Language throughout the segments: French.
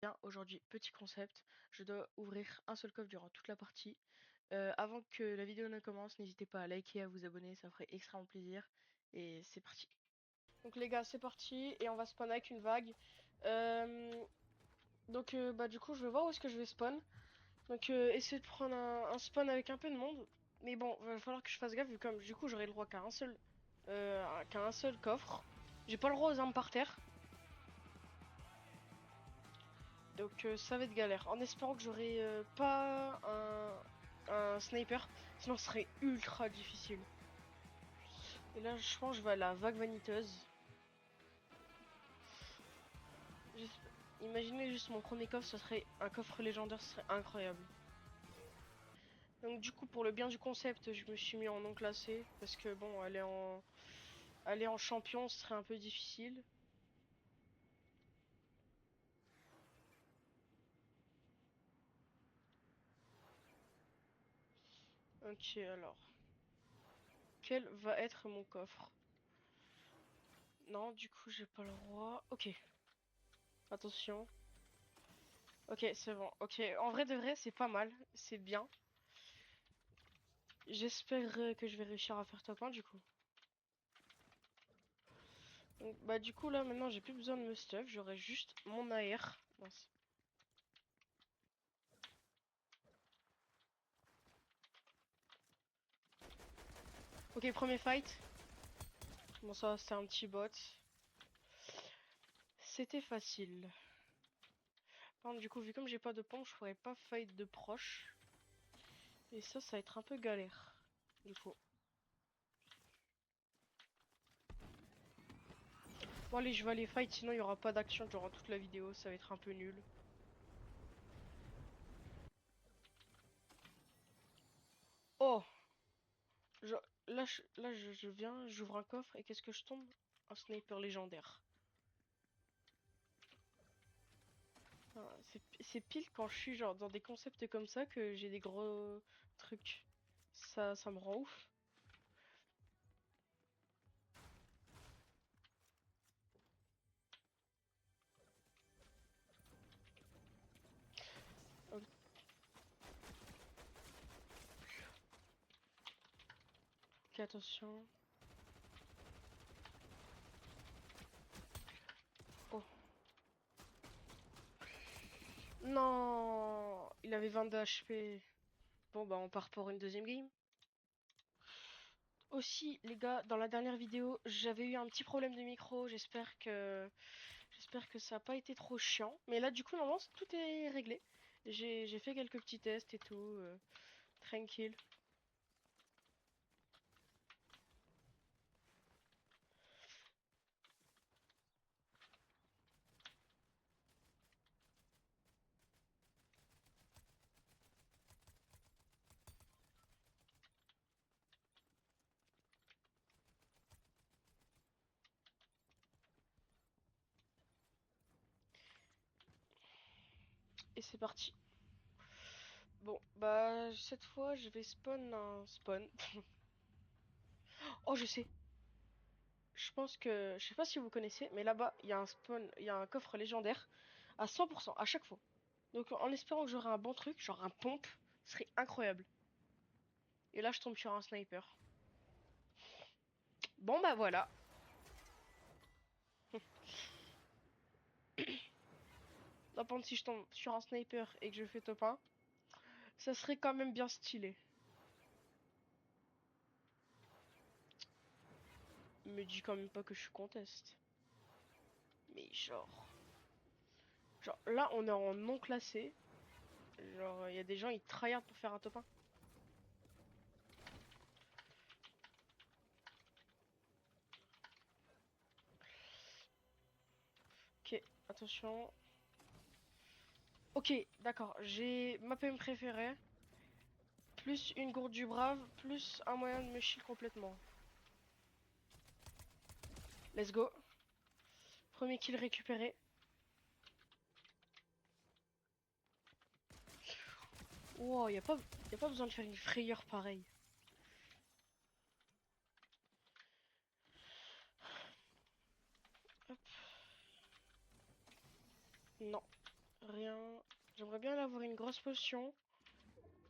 Bien, aujourd'hui, petit concept, je dois ouvrir un seul coffre durant toute la partie. Avant que la vidéo ne commence, n'hésitez pas à liker et à vous abonner, ça ferait extrêmement plaisir. Et c'est parti. Donc les gars, c'est parti et on va spawn avec une vague. Bah du coup, je vais voir où est-ce que je vais spawn. Donc essayer de prendre un spawn avec un peu de monde. Mais bon, va falloir que je fasse gaffe vu comme du coup j'aurai le droit qu'à un seul coffre. J'ai pas le droit aux armes par terre. Donc ça va être galère. En espérant que j'aurai pas un sniper. Sinon ce serait ultra difficile. Et là je pense que je vais à la vague vaniteuse. Imaginez juste mon premier coffre, ce serait un coffre légendaire, ce serait incroyable. Donc du coup pour le bien du concept, je me suis mis en non classé. Parce que bon, aller en champion, ce serait un peu difficile. Ok alors. Quel va être mon coffre? Non, du coup j'ai pas le droit. Ok. Attention. Ok, c'est bon. Ok, en vrai de vrai, c'est pas mal. C'est bien. J'espère que je vais réussir à faire top 1 du coup. Donc, bah du coup là maintenant j'ai plus besoin de me stuff, j'aurai juste mon AR. Mince. Ok, premier fight. Bon ça c'était un petit bot. C'était facile. Par contre du coup vu comme j'ai pas de pompe, je pourrais pas fight de proche. Et ça va être un peu galère. Du coup. Bon allez je vais aller fight sinon il y aura pas d'action durant toute la vidéo, ça va être un peu nul. Oh je, je viens, j'ouvre un coffre et qu'est-ce que je tombe? Un sniper légendaire. C'est pile quand je suis genre dans des concepts comme ça que j'ai des gros trucs. Ça me rend ouf. Ok, attention. Oh. Non, il avait 22 HP. Bon bah on part pour une deuxième game. Aussi les gars, dans la dernière vidéo, j'avais eu un petit problème de micro. J'espère que ça n'a pas été trop chiant. Mais là du coup normalement tout est réglé. J'ai fait quelques petits tests et tout. Tranquille. Et c'est parti. Bon, bah cette fois je vais spawn un spawn. Oh, je sais. Je pense que, je sais pas si vous connaissez, mais là-bas il y a un spawn, il y a un coffre légendaire à 100% à chaque fois. Donc en espérant que j'aurai un bon truc, genre un pompe, ce serait incroyable. Et là je tombe sur un sniper. Bon bah voilà. Là, par contre, si je tombe sur un sniper et que je fais top 1, ça serait quand même bien stylé. Me dis quand même pas que je suis conteste. Mais genre là on est en non classé. Genre il y a des gens ils tryhard pour faire un top 1. Ok, attention. Ok, d'accord, j'ai ma PM préférée. Plus une gourde du brave, plus un moyen de me shield complètement. Let's go. Premier kill récupéré. Wow, y a pas besoin de faire une frayeur pareille. Hop. Non. Rien. J'aimerais bien avoir une grosse potion.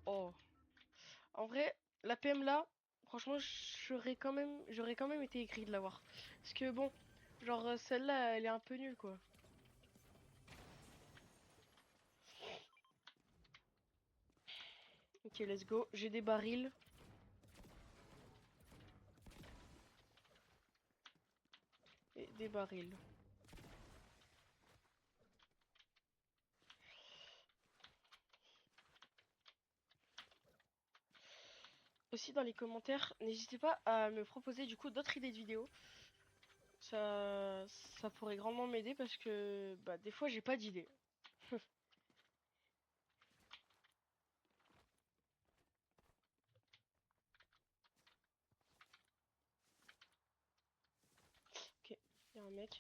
Oh. En vrai, la PM là, franchement, j'aurais quand même été écrit de l'avoir. Parce que bon, genre celle-là, elle est un peu nulle quoi. Ok, let's go. J'ai des barils. Et des barils. Aussi dans les commentaires, n'hésitez pas à me proposer du coup d'autres idées de vidéos. Ça, ça pourrait grandement m'aider parce que bah, des fois j'ai pas d'idée. Ok, il y a un mec.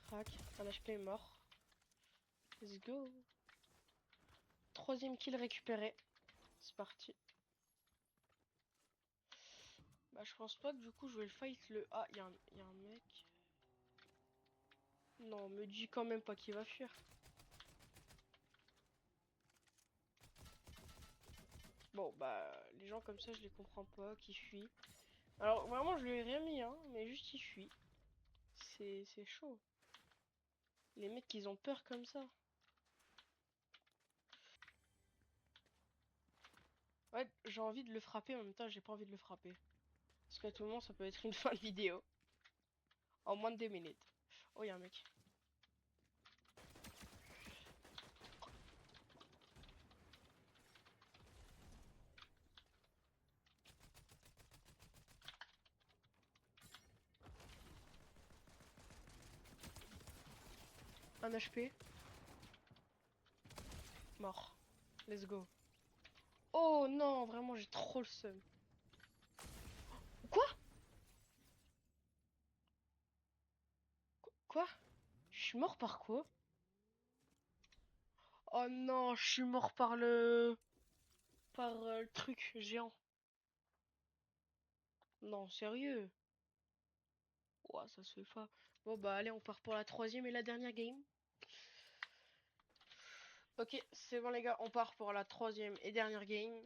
Crac, un HP est mort. Let's go. Troisième kill récupéré. C'est parti. Bah je pense pas que du coup je vais le fight le... Ah, il y a un mec. Non, me dis quand même pas qu'il va fuir. Bon bah les gens comme ça je les comprends pas, qui fuient. Alors vraiment je lui ai rien mis hein, mais juste il fuit. C'est chaud. Les mecs ils ont peur comme ça. Ouais, j'ai envie de le frapper, en même temps, j'ai pas envie de le frapper. Parce qu'à tout moment, ça peut être une fin de vidéo. En moins de 2 minutes. Oh, y'a un mec. Un HP. Mort. Let's go. Oh non, vraiment, j'ai trop le seum. Quoi? Quoi? Je suis mort par quoi? Oh non, je suis mort par le... Par le truc géant. Non, sérieux. Ouah, ça se fait pas. Bon bah allez, on part pour la troisième et la dernière game. Ok, c'est bon les gars, on part pour la troisième et dernière game.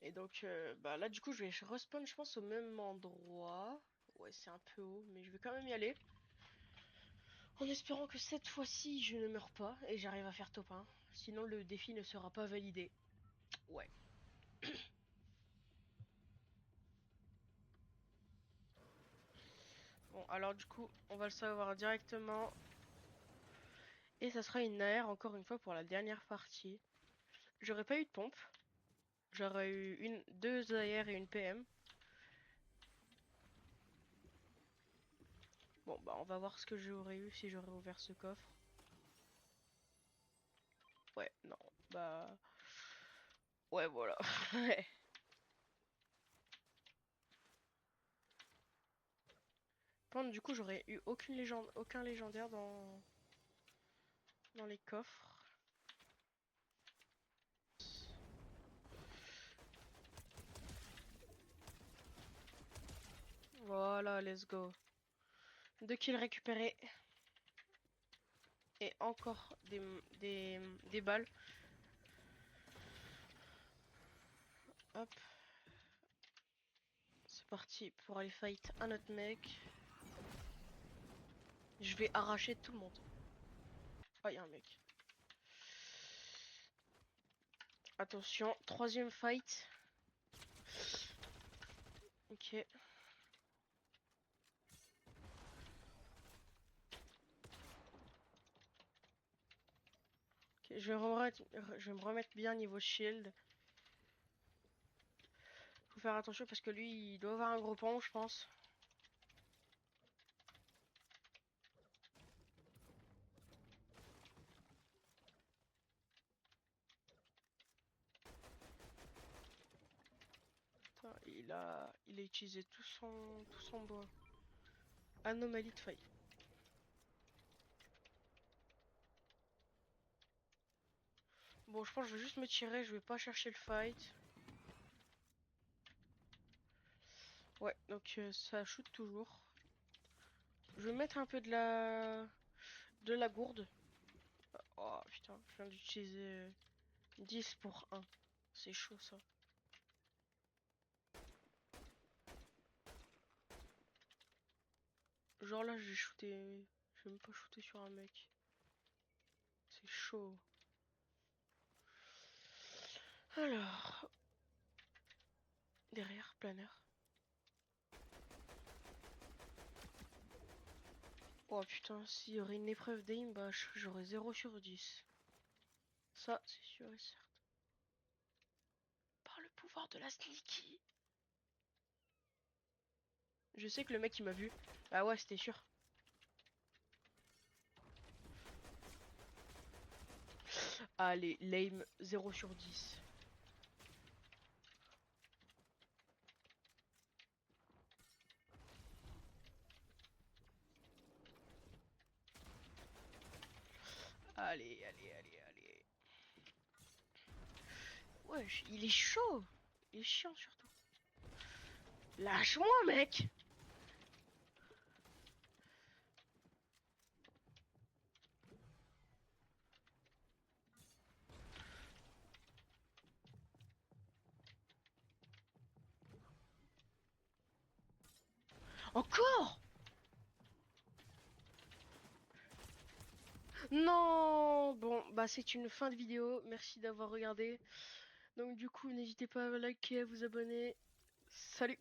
Et donc, bah là, du coup, je vais respawn, je pense, au même endroit. Ouais, c'est un peu haut, mais je vais quand même y aller. En espérant que cette fois-ci, je ne meurs pas et j'arrive à faire top 1. Sinon, le défi ne sera pas validé. Ouais. Bon, alors du coup, on va le savoir directement. Et ça sera une AR, encore une fois, pour la dernière partie. J'aurais pas eu de pompe. J'aurais eu deux AR et une PM. Bon, bah, on va voir ce que j'aurais eu si j'aurais ouvert ce coffre. Ouais, non. Bah... Ouais, voilà. Du coup, j'aurais eu aucune légende, aucun légendaire dans les coffres. Voilà, let's go. 2 kills récupérés. Et encore des balles. Hop. C'est parti pour aller fight un autre mec. Je vais arracher tout le monde. Ah, il y a un mec. Attention, troisième fight. Ok. Ok, je vais me remettre bien niveau shield. Faut faire attention parce que lui, il doit avoir un gros pont, je pense. Putain, il a utilisé tout son bois. Anomalie de faille. Bon, je pense que je vais juste me tirer, je vais pas chercher le fight. Ouais, donc ça shoot toujours. Je vais mettre un peu de la... De la gourde. Oh putain, je viens d'utiliser 10 pour 1. C'est chaud ça. Genre là, j'ai shooté. J'ai même pas shooté sur un mec. C'est chaud. Alors. Derrière, planeur. Oh putain, s'il y aurait une épreuve d'aim, bah j'aurais 0 sur 10. Ça, c'est sûr et certain. Par le pouvoir de la sneaky. Je sais que le mec il m'a vu. Ah ouais, c'était sûr. Allez, l'aim 0 sur 10. Allez, allez, allez, allez. Wesh, il est chaud. Il est chiant surtout. Lâche-moi, mec. Encore. Non. Bon, bah c'est une fin de vidéo. Merci d'avoir regardé. Donc du coup, n'hésitez pas à liker, à vous abonner. Salut.